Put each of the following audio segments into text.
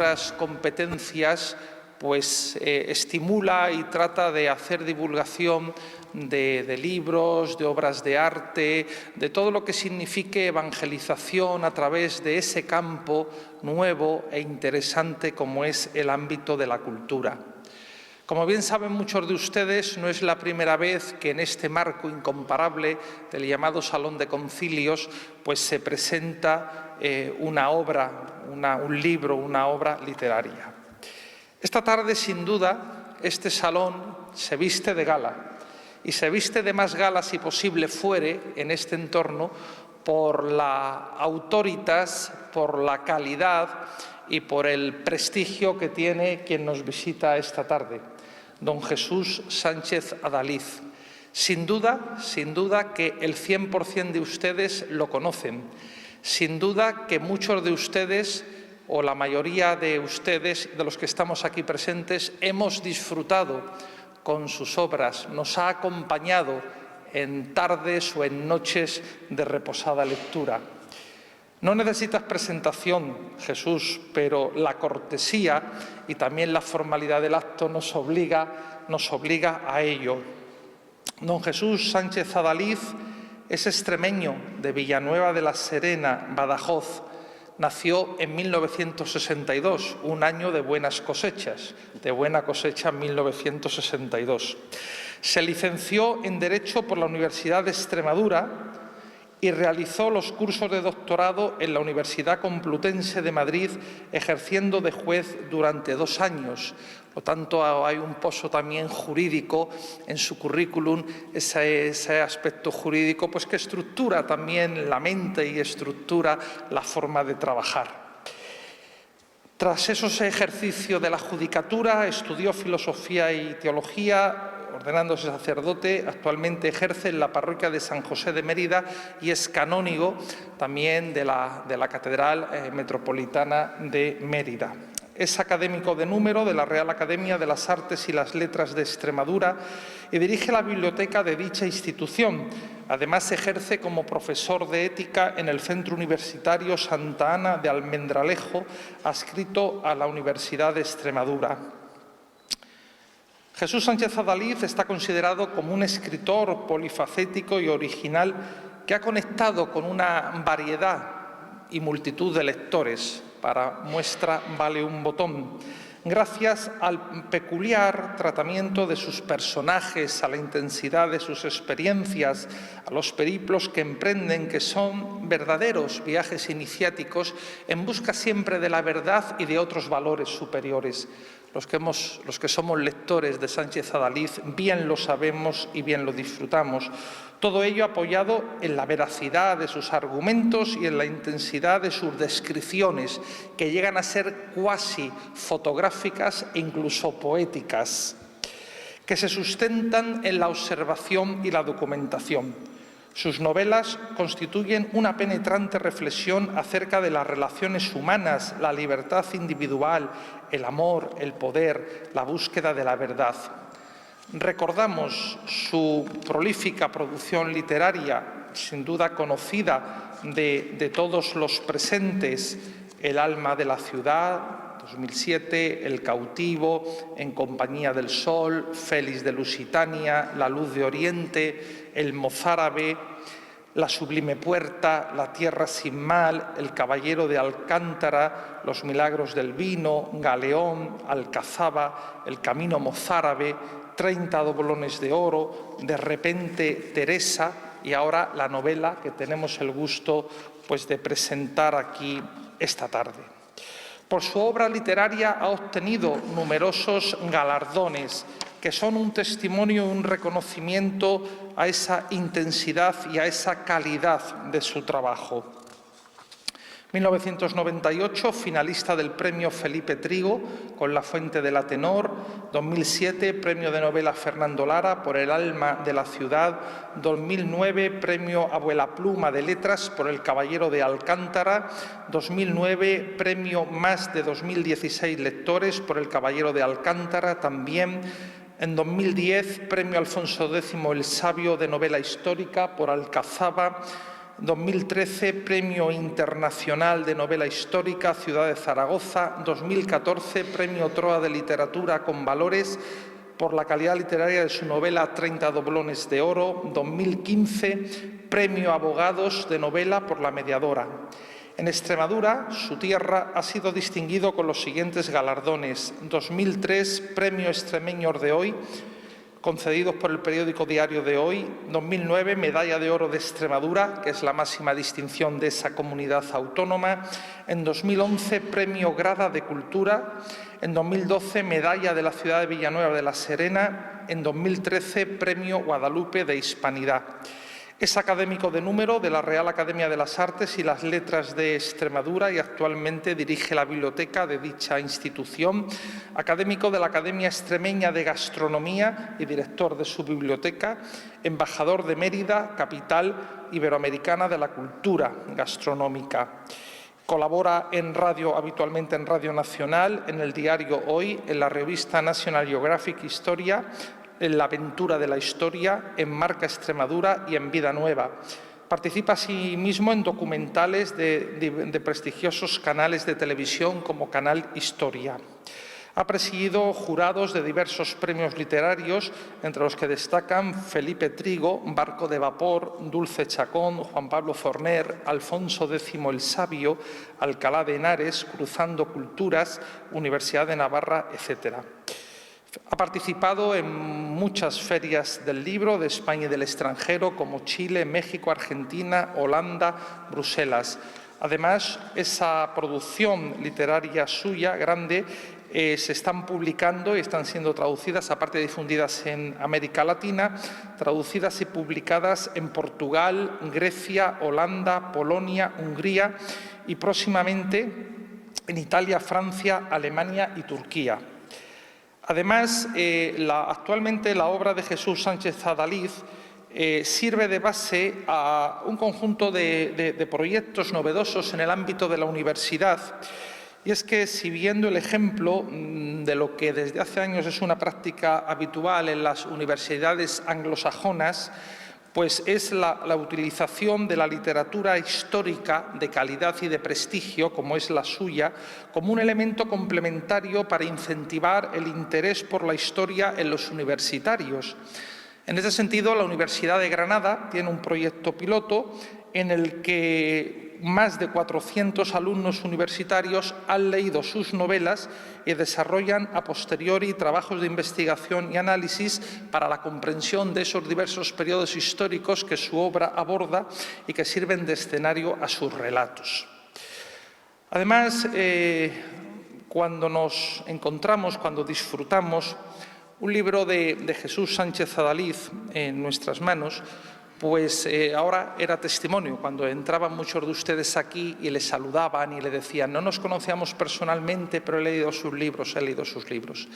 otras competencias, pues estimula y trata de hacer divulgación de libros, de obras de arte, de todo lo que signifique evangelización a través de ese campo nuevo e interesante como es el ámbito de la cultura. Como bien saben muchos de ustedes, no es la primera vez que en este marco incomparable del llamado Salón de Concilios pues se presenta una obra, un libro, una obra literaria. Esta tarde, sin duda, este salón se viste de gala y se viste de más gala, si posible fuere, en este entorno, por la autoritas, por la calidad y por el prestigio que tiene quien nos visita esta tarde, don Jesús Sánchez Adalid. Sin duda que el 100% de ustedes lo conocen. Sin duda que muchos de ustedes, o la mayoría de ustedes, de los que estamos aquí presentes, hemos disfrutado con sus obras, nos ha acompañado en tardes o en noches de reposada lectura. No necesitas presentación, Jesús, pero la cortesía y también la formalidad del acto nos obliga a ello. Don Jesús Sánchez Adalid es extremeño de Villanueva de la Serena, Badajoz. Nació en 1962, un año de buenas cosechas, de buena cosecha en 1962. Se licenció en Derecho por la Universidad de Extremadura y realizó los cursos de doctorado en la Universidad Complutense de Madrid, ejerciendo de juez durante 2 años. Por tanto, hay un pozo también jurídico en su currículum, ese aspecto jurídico pues que estructura también la mente y estructura la forma de trabajar. Tras esos ejercicios de la judicatura, estudió filosofía y teología, ordenándose sacerdote. Actualmente ejerce en la parroquia de San José de Mérida y es canónigo también de la Catedral Metropolitana de Mérida. Es académico de número de la Real Academia de las Artes y las Letras de Extremadura y dirige la biblioteca de dicha institución. Además, ejerce como profesor de ética en el Centro Universitario Santa Ana de Almendralejo, adscrito a la Universidad de Extremadura. Jesús Sánchez Adalid está considerado como un escritor polifacético y original que ha conectado con una variedad y multitud de lectores. Para muestra vale un botón. Gracias al peculiar tratamiento de sus personajes, a la intensidad de sus experiencias, a los periplos que emprenden, que son verdaderos viajes iniciáticos en busca siempre de la verdad y de otros valores superiores. Los que somos lectores de Sánchez Adalid bien lo sabemos y bien lo disfrutamos. Todo ello apoyado en la veracidad de sus argumentos y en la intensidad de sus descripciones, que llegan a ser cuasi fotográficas e incluso poéticas, que se sustentan en la observación y la documentación. Sus novelas constituyen una penetrante reflexión acerca de las relaciones humanas, la libertad individual, el amor, el poder, la búsqueda de la verdad. Recordamos su prolífica producción literaria, sin duda conocida de todos los presentes: El alma de la ciudad, 2007, El cautivo, En compañía del sol, Félix de Lusitania, La luz de Oriente, El mozárabe, La sublime puerta, La tierra sin mal, El caballero de Alcántara, Los milagros del vino, Galeón, Alcazaba, El camino mozárabe, 30 doblones de oro, De repente Teresa, y ahora la novela que tenemos el gusto pues de presentar aquí esta tarde. Por su obra literaria ha obtenido numerosos galardones que son un testimonio y un reconocimiento a esa intensidad y a esa calidad de su trabajo. 1998, finalista del Premio Felipe Trigo con La fuente del Atenor. 2007, Premio de Novela Fernando Lara por El alma de la ciudad. 2009, Premio Abuela Pluma de Letras por El caballero de Alcántara. 2009, Premio Más de 2016 Lectores por El caballero de Alcántara también. En 2010, Premio Alfonso X el Sabio de Novela Histórica por Alcazaba. 2013, Premio Internacional de Novela Histórica, Ciudad de Zaragoza. 2014, Premio Troa de Literatura con Valores por la calidad literaria de su novela 30 doblones de oro. 2015, Premio Abogados de Novela por La Mediadora. En Extremadura, su tierra, ha sido distinguido con los siguientes galardones. 2003, Premio Extremeño de Hoy, concedidos por el periódico Diario de Hoy. 2009, Medalla de Oro de Extremadura, que es la máxima distinción de esa comunidad autónoma. En 2011, Premio Grada de Cultura. En 2012, Medalla de la Ciudad de Villanueva de la Serena. En 2013, Premio Guadalupe de Hispanidad. Es académico de número de la Real Academia de las Artes y las Letras de Extremadura y actualmente dirige la biblioteca de dicha institución, académico de la Academia Extremeña de Gastronomía y director de su biblioteca, embajador de Mérida, capital iberoamericana de la cultura gastronómica. Colabora en radio, habitualmente en Radio Nacional, en el diario Hoy, en la revista National Geographic Historia, en La Aventura de la Historia, en Marca Extremadura y en Vida Nueva. Participa asimismo en documentales de prestigiosos canales de televisión como Canal Historia. Ha presidido jurados de diversos premios literarios, entre los que destacan Felipe Trigo, Barco de Vapor, Dulce Chacón, Juan Pablo Forner, Alfonso X el Sabio, Alcalá de Henares, Cruzando Culturas, Universidad de Navarra, etc. Ha participado en muchas ferias del libro de España y del extranjero, como Chile, México, Argentina, Holanda, Bruselas. Además, esa producción literaria suya, grande, se están publicando y están siendo traducidas, aparte de difundidas en América Latina, traducidas y publicadas en Portugal, Grecia, Holanda, Polonia, Hungría y próximamente en Italia, Francia, Alemania y Turquía. Además, actualmente la obra de Jesús Sánchez Adalid sirve de base a un conjunto de proyectos novedosos en el ámbito de la universidad. Y es que, siguiendo el ejemplo de lo que desde hace años es una práctica habitual en las universidades anglosajonas, pues es la utilización de la literatura histórica de calidad y de prestigio, como es la suya, como un elemento complementario para incentivar el interés por la historia en los universitarios. En ese sentido, la Universidad de Granada tiene un proyecto piloto en el que más de 400 alumnos universitarios han leído sus novelas y desarrollan a posteriori trabajos de investigación y análisis para la comprensión de esos diversos periodos históricos que su obra aborda y que sirven de escenario a sus relatos. Además, cuando nos encontramos, cuando disfrutamos un libro de Jesús Sánchez Adalid en nuestras manos, pues ahora era testimonio. Cuando entraban muchos de ustedes aquí y le saludaban y le decían, no nos conocíamos personalmente, pero he leído sus libros, he leído sus libros.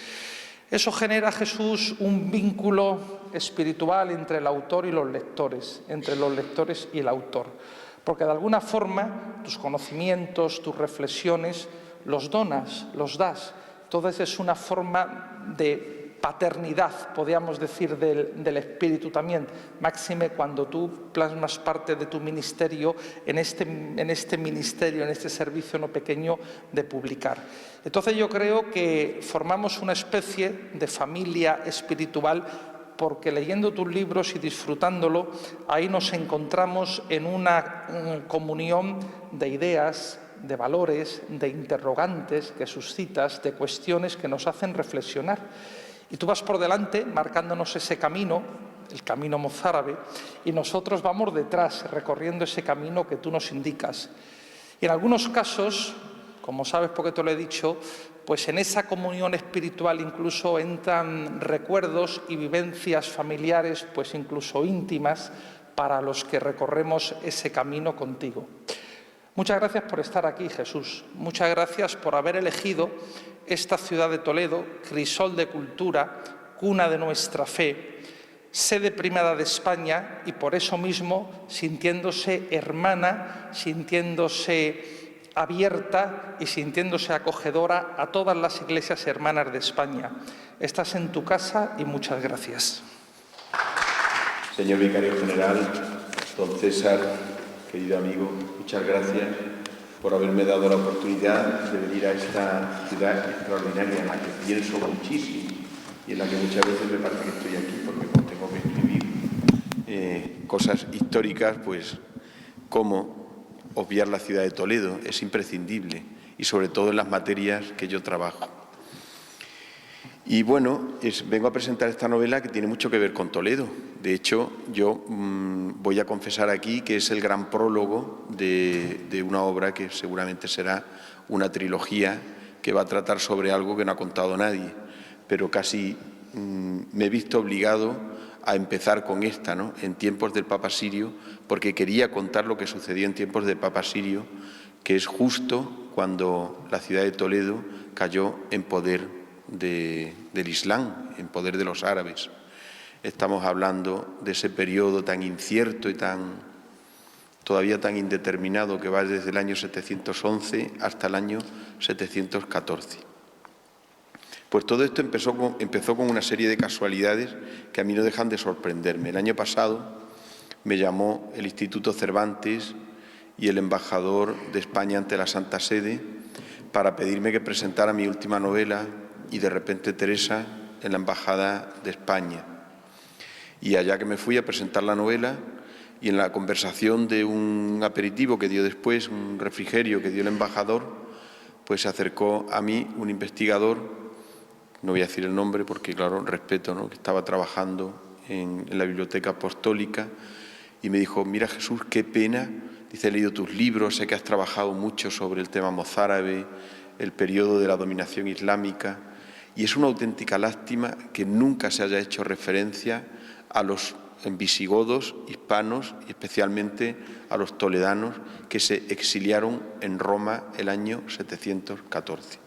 Eso genera, Jesús, un vínculo espiritual entre el autor y los lectores, entre los lectores y el autor. Porque de alguna forma tus conocimientos, tus reflexiones, los donas, los das. Entonces es una forma de paternidad, podríamos decir, del espíritu también, máxime cuando tú plasmas parte de tu ministerio en este ministerio, en este servicio no pequeño de publicar. Entonces yo creo que formamos una especie de familia espiritual, porque leyendo tus libros y disfrutándolo, ahí nos encontramos en una comunión de ideas, de valores, de interrogantes que suscitas, de cuestiones que nos hacen reflexionar. Y tú vas por delante marcándonos ese camino, el camino mozárabe, y nosotros vamos detrás recorriendo ese camino que tú nos indicas. Y en algunos casos, como sabes porque te lo he dicho, pues en esa comunión espiritual incluso entran recuerdos y vivencias familiares, pues incluso íntimas, para los que recorremos ese camino contigo. Muchas gracias por estar aquí, Jesús. Muchas gracias por haber elegido esta ciudad de Toledo, crisol de cultura, cuna de nuestra fe, sede primada de España y por eso mismo sintiéndose hermana, sintiéndose abierta y sintiéndose acogedora a todas las iglesias hermanas de España. Estás en tu casa y muchas gracias. Señor Vicario General, don César querido amigo, muchas gracias por haberme dado la oportunidad de venir a esta ciudad extraordinaria en la que pienso muchísimo y en la que muchas veces me parece que estoy aquí porque como tengo que escribir cosas históricas, pues cómo obviar la ciudad de Toledo es imprescindible y sobre todo en las materias que yo trabajo. Y bueno, vengo a presentar esta novela que tiene mucho que ver con Toledo. De hecho, yo voy a confesar aquí que es el gran prólogo de una obra que seguramente será una trilogía que va a tratar sobre algo que no ha contado nadie, pero casi me he visto obligado a empezar con esta, ¿no?, en tiempos del Papa Sirio, porque quería contar lo que sucedió en tiempos del Papa Sirio, que es justo cuando la ciudad de Toledo cayó en poder del Islam, en poder de los árabes. Estamos hablando de ese periodo tan incierto y todavía tan indeterminado que va desde el año 711 hasta el año 714. Pues todo esto empezó con una serie de casualidades que a mí no dejan de sorprenderme. El año pasado me llamó el Instituto Cervantes y el embajador de España ante la Santa Sede para pedirme que presentara mi última novela, y de repente Teresa en la Embajada de España. Y allá que me fui a presentar la novela, y en la conversación de un aperitivo que dio después, un refrigerio que dio el embajador, pues se acercó a mí un investigador, no voy a decir el nombre porque, claro, respeto, ¿no?, que estaba trabajando en la Biblioteca Apostólica, y me dijo: mira, Jesús, qué pena, dice, he leído tus libros, sé que has trabajado mucho sobre el tema mozárabe, el periodo de la dominación islámica, y es una auténtica lástima que nunca se haya hecho referencia a los visigodos, hispanos y especialmente a los toledanos que se exiliaron en Roma el año 714.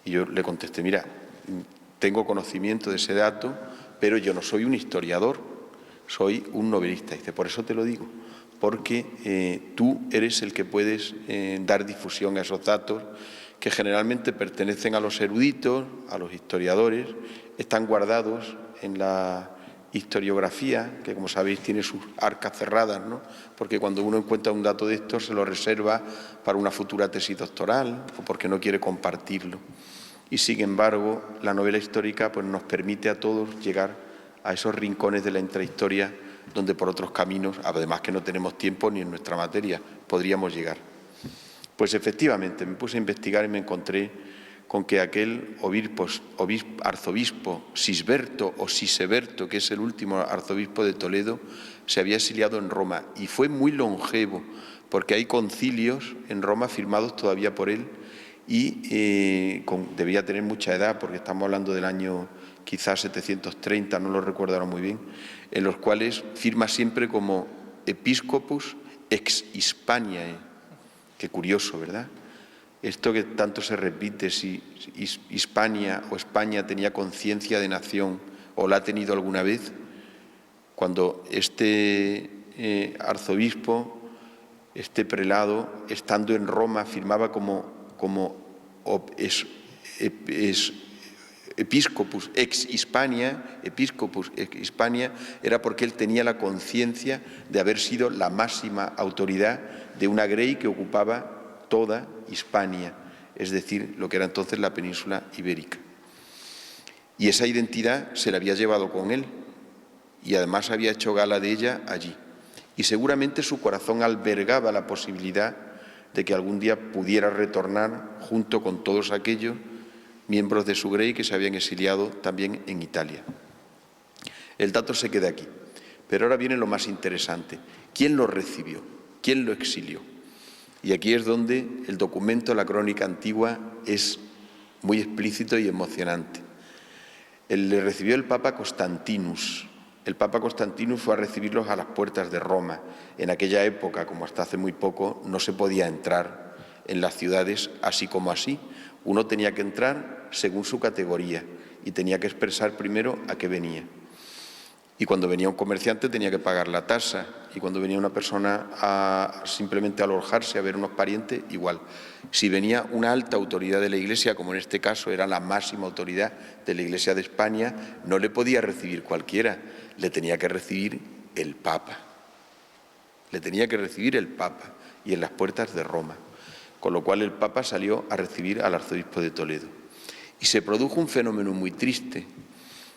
Y yo le contesté: mira, tengo conocimiento de ese dato, pero yo no soy un historiador, soy un novelista. Y dice: por eso te lo digo, porque tú eres el que puedes dar difusión a esos datos que generalmente pertenecen a los eruditos, a los historiadores, están guardados en la historiografía, que como sabéis tiene sus arcas cerradas, ¿no?, porque cuando uno encuentra un dato de estos se lo reserva para una futura tesis doctoral o porque no quiere compartirlo. Y sin embargo, la novela histórica pues, nos permite a todos llegar a esos rincones de la intrahistoria donde por otros caminos, además que no tenemos tiempo ni en nuestra materia, podríamos llegar. Pues efectivamente, me puse a investigar y me encontré con que aquel arzobispo Sisberto o Siseberto, que es el último arzobispo de Toledo, se había exiliado en Roma y fue muy longevo, porque hay concilios en Roma firmados todavía por él y debía tener mucha edad, porque estamos hablando del año quizás 730, no lo recuerdo ahora muy bien, en los cuales firma siempre como episcopus ex Hispaniae. Qué curioso, ¿verdad? Esto que tanto se repite, si Hispania o España tenía conciencia de nación o la ha tenido alguna vez, cuando este arzobispo, este prelado, estando en Roma, firmaba como episcopus ex Hispania, era porque él tenía la conciencia de haber sido la máxima autoridad de una grey que ocupaba toda Hispania, es decir, lo que era entonces la península ibérica. Y esa identidad se la había llevado con él y además había hecho gala de ella allí. Y seguramente su corazón albergaba la posibilidad de que algún día pudiera retornar junto con todos aquellos miembros de su grey que se habían exiliado también en Italia. El dato se queda aquí, pero ahora viene lo más interesante. ¿Quién lo recibió? ¿Quién lo exilió? Y aquí es donde el documento, la crónica antigua, es muy explícito y emocionante. Le recibió el Papa Constantinus. El Papa Constantinus fue a recibirlos a las puertas de Roma. En aquella época, como hasta hace muy poco, no se podía entrar en las ciudades así como así. Uno tenía que entrar según su categoría y tenía que expresar primero a qué venía. Y cuando venía un comerciante tenía que pagar la tasa, y cuando venía una persona simplemente a alojarse, a ver unos parientes, igual. Si venía una alta autoridad de la Iglesia, como en este caso era la máxima autoridad de la Iglesia de España, no le podía recibir cualquiera, le tenía que recibir el Papa. le tenía que recibir el Papa y en las puertas de Roma, con lo cual el Papa salió a recibir al arzobispo de Toledo. Y se produjo un fenómeno muy triste,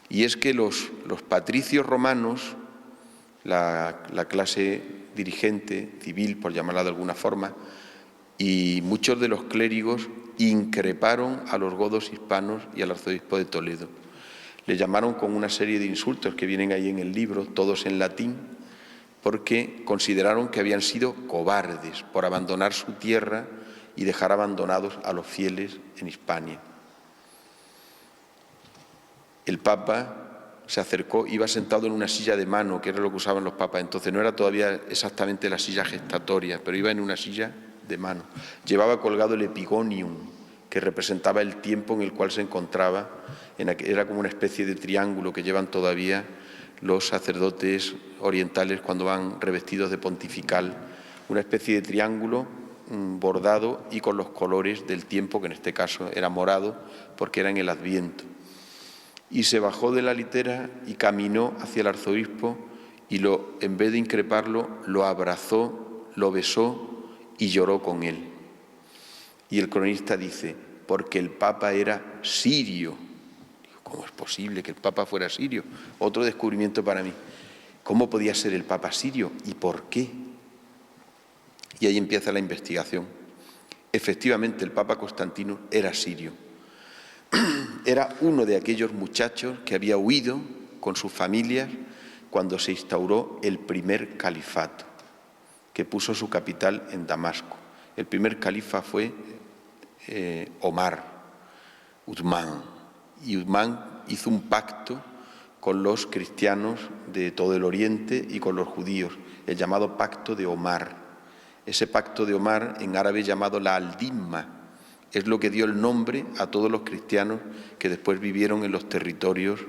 y es que los patricios romanos, la clase dirigente, civil, por llamarla de alguna forma, y muchos de los clérigos increparon a los godos hispanos y al arzobispo de Toledo. Le llamaron con una serie de insultos que vienen ahí en el libro, todos en latín, porque consideraron que habían sido cobardes por abandonar su tierra y dejar abandonados a los fieles en Hispania. El Papa se acercó, iba sentado en una silla de mano, que era lo que usaban los papas entonces, no era todavía exactamente la silla gestatoria, pero iba en una silla de mano. Llevaba colgado el epigonium, que representaba el tiempo en el cual se encontraba, era como una especie de triángulo que llevan todavía los sacerdotes orientales cuando van revestidos de pontifical, una especie de triángulo bordado y con los colores del tiempo, que en este caso era morado, porque era en el Adviento. Y se bajó de la litera y caminó hacia el arzobispo y en vez de increparlo, lo abrazó, lo besó y lloró con él. Y el cronista dice, porque el Papa era sirio. Digo, ¿cómo es posible que el Papa fuera sirio? Otro descubrimiento para mí. ¿Cómo podía ser el Papa sirio y por qué? Y ahí empieza la investigación. Efectivamente, el Papa Constantino era sirio. Era uno de aquellos muchachos que había huido con sus familias cuando se instauró el primer califato, que puso su capital en Damasco. El primer califa fue Omar, Uthman, y Uthman hizo un pacto con los cristianos de todo el Oriente y con los judíos, el llamado Pacto de Omar. Ese Pacto de Omar, en árabe llamado la Aldimma, es lo que dio el nombre a todos los cristianos que después vivieron en los territorios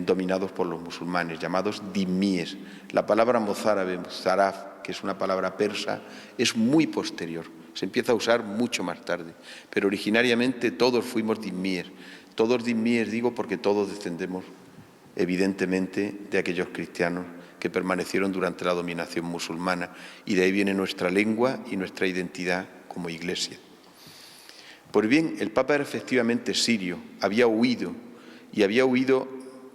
dominados por los musulmanes, llamados dhimíes. La palabra mozárabe, zaraf, que es una palabra persa, es muy posterior, se empieza a usar mucho más tarde, pero originariamente todos fuimos dhimíes. Todos dhimíes digo porque todos descendemos evidentemente de aquellos cristianos que permanecieron durante la dominación musulmana, y de ahí viene nuestra lengua y nuestra identidad como Iglesia. Pues bien, el Papa era efectivamente sirio, había huido, y había huido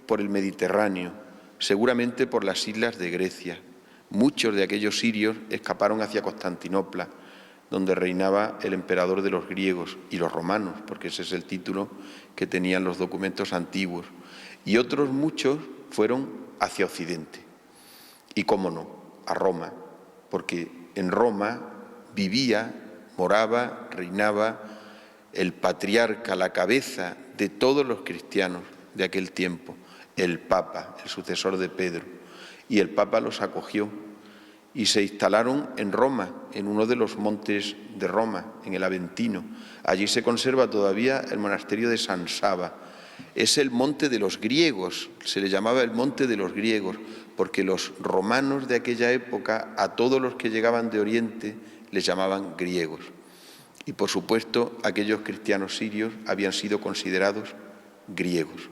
por el Mediterráneo, seguramente por las islas de Grecia. Muchos de aquellos sirios escaparon hacia Constantinopla, donde reinaba el emperador de los griegos y los romanos, porque ese es el título que tenían los documentos antiguos. Y otros muchos fueron hacia Occidente. Y cómo no, a Roma, porque en Roma vivía, moraba, reinaba el patriarca, la cabeza de todos los cristianos de aquel tiempo, el Papa, el sucesor de Pedro. Y el Papa los acogió y se instalaron en Roma, en uno de los montes de Roma, en el Aventino. Allí se conserva todavía el monasterio de San Saba. Es el monte de los griegos, se le llamaba el monte de los griegos, porque los romanos de aquella época a todos los que llegaban de Oriente les llamaban griegos. Y por supuesto aquellos cristianos sirios habían sido considerados griegos.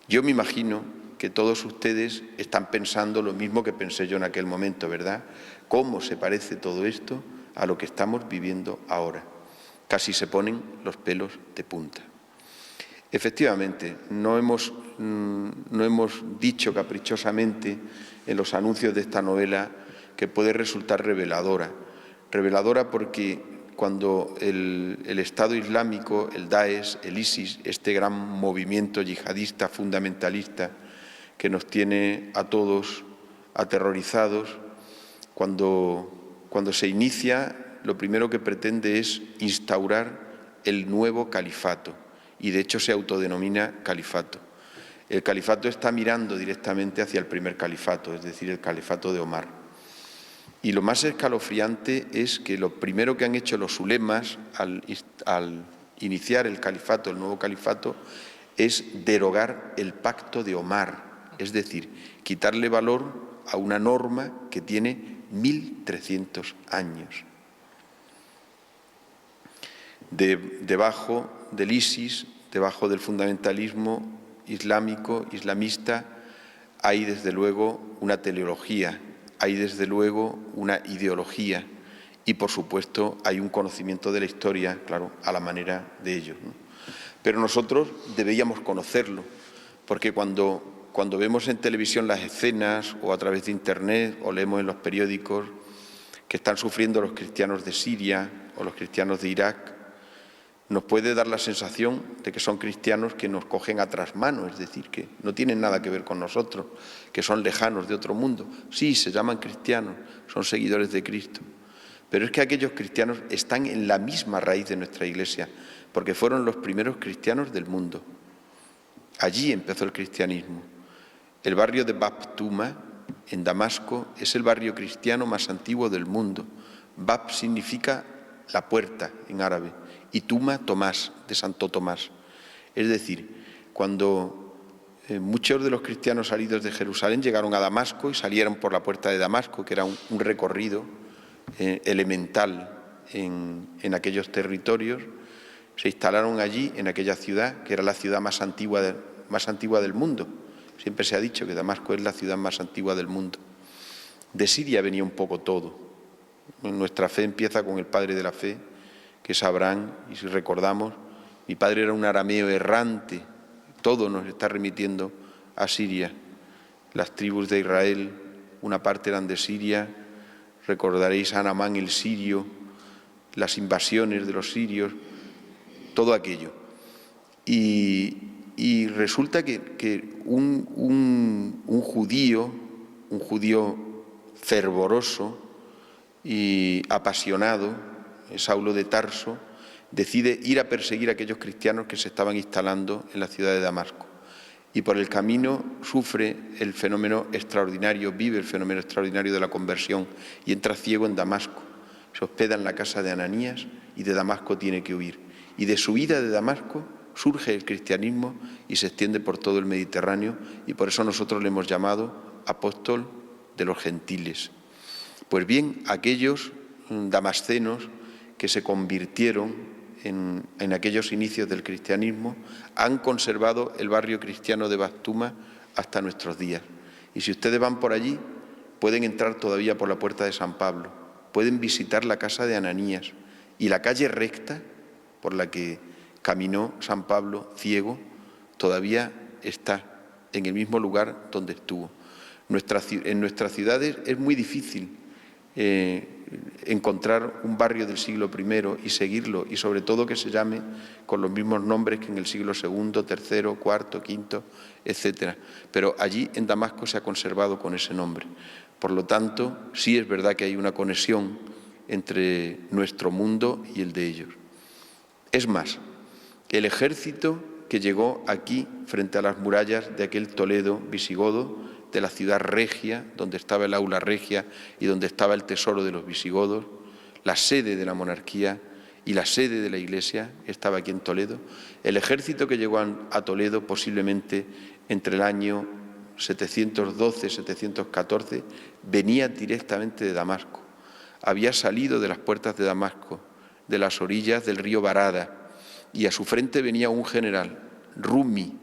Yo me imagino que todos ustedes están pensando lo mismo que pensé yo en aquel momento, ¿verdad? ¿Cómo se parece todo esto a lo que estamos viviendo ahora? Casi se ponen los pelos de punta. Efectivamente, no hemos dicho caprichosamente en los anuncios de esta novela que puede resultar reveladora. Reveladora porque cuando el Estado Islámico, el Daesh, el ISIS, este gran movimiento yihadista fundamentalista que nos tiene a todos aterrorizados, cuando se inicia, lo primero que pretende es instaurar el nuevo califato, y de hecho se autodenomina califato. El califato está mirando directamente hacia el primer califato, es decir, el califato de Omar. Y lo más escalofriante es que lo primero que han hecho los ulemas al iniciar el califato, el nuevo califato, es derogar el pacto de Omar, es decir, quitarle valor a una norma que tiene 1300 años. Debajo del ISIS, debajo del fundamentalismo islámico, islamista, hay desde luego una teleología, hay desde luego una ideología y, por supuesto, hay un conocimiento de la historia, claro, a la manera de ellos, ¿no? Pero nosotros deberíamos conocerlo, porque cuando vemos en televisión las escenas o a través de Internet o leemos en los periódicos que están sufriendo los cristianos de Siria o los cristianos de Irak, nos puede dar la sensación de que son cristianos que nos cogen a trasmano, es decir, que no tienen nada que ver con nosotros, que son lejanos de otro mundo. Sí, se llaman cristianos, son seguidores de Cristo, pero es que aquellos cristianos están en la misma raíz de nuestra Iglesia, porque fueron los primeros cristianos del mundo. Allí empezó el cristianismo. El barrio de Bab Tuma, en Damasco, es el barrio cristiano más antiguo del mundo. Bab significa la puerta en árabe y Tuma, Tomás, de Santo Tomás. Es decir, cuando muchos de los cristianos salidos de Jerusalén llegaron a Damasco y salieron por la puerta de Damasco, que era un recorrido elemental en aquellos territorios, se instalaron allí, en aquella ciudad, que era la ciudad más antigua del mundo. Siempre se ha dicho que Damasco es la ciudad más antigua del mundo. De Siria venía un poco todo. Nuestra fe empieza con el padre de la fe, que es Abraham, y si recordamos, mi padre era un arameo errante, todo nos está remitiendo a Siria. Las tribus de Israel, una parte eran de Siria, recordaréis a Naamán el sirio, las invasiones de los sirios, todo aquello. Y resulta que un judío fervoroso y apasionado, Saulo de Tarso, decide ir a perseguir a aquellos cristianos que se estaban instalando en la ciudad de Damasco. Y por el camino sufre el fenómeno extraordinario, vive el fenómeno extraordinario de la conversión y entra ciego en Damasco. Se hospeda en la casa de Ananías y de Damasco tiene que huir. Y de su huida de Damasco surge el cristianismo y se extiende por todo el Mediterráneo, y por eso nosotros le hemos llamado apóstol de los gentiles. Pues bien, aquellos damascenos que se convirtieron en aquellos inicios del cristianismo han conservado el barrio cristiano de Bab Tuma hasta nuestros días. Y si ustedes van por allí, pueden entrar todavía por la puerta de San Pablo, pueden visitar la casa de Ananías y la calle recta por la que caminó San Pablo ciego, todavía está en el mismo lugar donde estuvo. En nuestras ciudades es muy difícil encontrar un barrio del siglo I y seguirlo, y sobre todo que se llame con los mismos nombres que en el siglo II, III, IV, V, etc. Pero allí en Damasco se ha conservado con ese nombre. Por lo tanto, sí es verdad que hay una conexión entre nuestro mundo y el de ellos. Es más, el ejército que llegó aquí frente a las murallas de aquel Toledo visigodo, de la ciudad regia, donde estaba el aula regia y donde estaba el tesoro de los visigodos, la sede de la monarquía y la sede de la Iglesia, estaba aquí en Toledo. El ejército que llegó a Toledo posiblemente entre el año 712-714 venía directamente de Damasco. Había salido de las puertas de Damasco, de las orillas del río Barada, y a su frente venía un general, Rumi.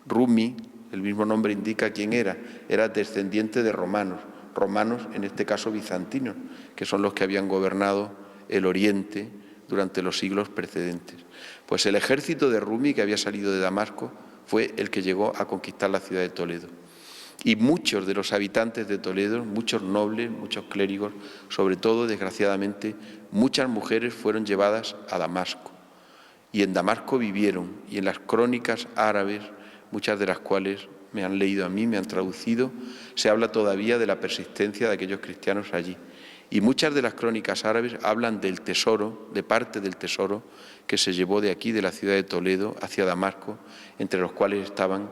Rumi, el mismo nombre indica quién era descendiente de romanos en este caso bizantinos, que son los que habían gobernado el Oriente durante los siglos precedentes. Pues el ejército de Rumi, que había salido de Damasco, fue el que llegó a conquistar la ciudad de Toledo. Y muchos de los habitantes de Toledo, muchos nobles, muchos clérigos, sobre todo, desgraciadamente, muchas mujeres fueron llevadas a Damasco. Y en Damasco vivieron, y en las crónicas árabes, muchas de las cuales me han leído a mí, me han traducido, se habla todavía de la persistencia de aquellos cristianos allí. Y muchas de las crónicas árabes hablan del tesoro, de parte del tesoro que se llevó de aquí, de la ciudad de Toledo, hacia Damasco, entre los cuales estaban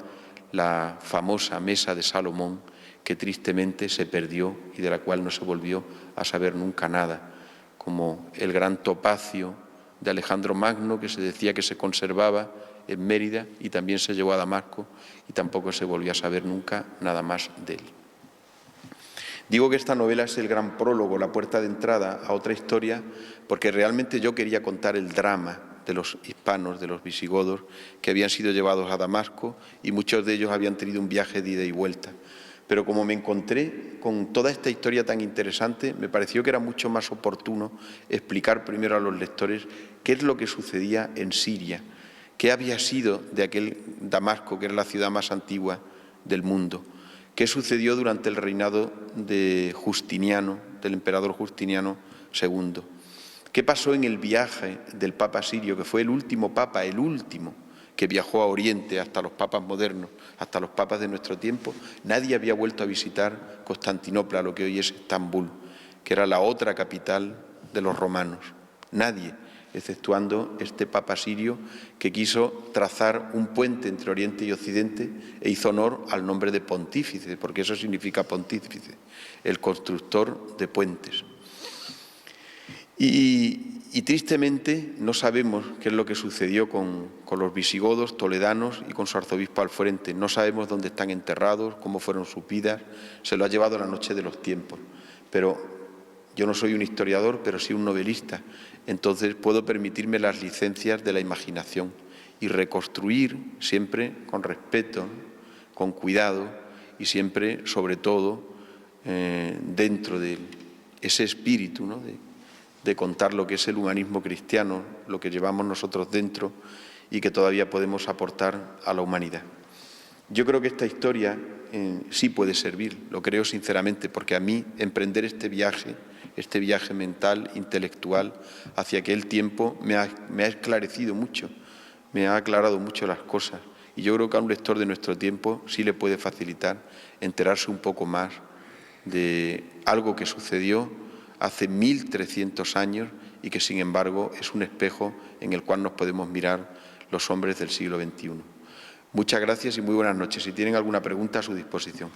la famosa mesa de Salomón, que tristemente se perdió y de la cual no se volvió a saber nunca nada, como el gran topacio de Alejandro Magno, que se decía que se conservaba en Mérida y también se llevó a Damasco y tampoco se volvió a saber nunca nada más de él. Digo que esta novela es el gran prólogo, la puerta de entrada a otra historia, porque realmente yo quería contar el drama de los hispanos, de los visigodos, que habían sido llevados a Damasco y muchos de ellos habían tenido un viaje de ida y vuelta. Pero como me encontré con toda esta historia tan interesante, me pareció que era mucho más oportuno explicar primero a los lectores qué es lo que sucedía en Siria, qué había sido de aquel Damasco, que es la ciudad más antigua del mundo, qué sucedió durante el reinado de Justiniano, del emperador Justiniano II, qué pasó en el viaje del Papa sirio, que fue el último Papa, el último, que viajó a Oriente, hasta los papas modernos, hasta los papas de nuestro tiempo. Nadie había vuelto a visitar Constantinopla, lo que hoy es Estambul, que era la otra capital de los romanos. Nadie, exceptuando este papa sirio que quiso trazar un puente entre Oriente y Occidente e hizo honor al nombre de pontífice, porque eso significa pontífice, el constructor de puentes. Y tristemente no sabemos qué es lo que sucedió con los visigodos toledanos y con su arzobispo al frente. No sabemos dónde están enterrados, cómo fueron sus vidas. Se lo ha llevado la noche de los tiempos. Pero yo no soy un historiador, pero sí un novelista. Entonces puedo permitirme las licencias de la imaginación y reconstruir siempre con respeto, con cuidado y siempre, sobre todo, dentro de ese espíritu, ¿no?, de contar lo que es el humanismo cristiano, lo que llevamos nosotros dentro y que todavía podemos aportar a la humanidad. Yo creo que esta historia sí puede servir, lo creo sinceramente, porque a mí emprender este viaje mental, intelectual, hacia aquel tiempo me ha esclarecido mucho, me ha aclarado mucho las cosas. Y yo creo que a un lector de nuestro tiempo sí le puede facilitar enterarse un poco más de algo que sucedió hace 1300 años y que, sin embargo, es un espejo en el cual nos podemos mirar los hombres del siglo XXI. Muchas gracias y muy buenas noches. Si tienen alguna pregunta, a su disposición.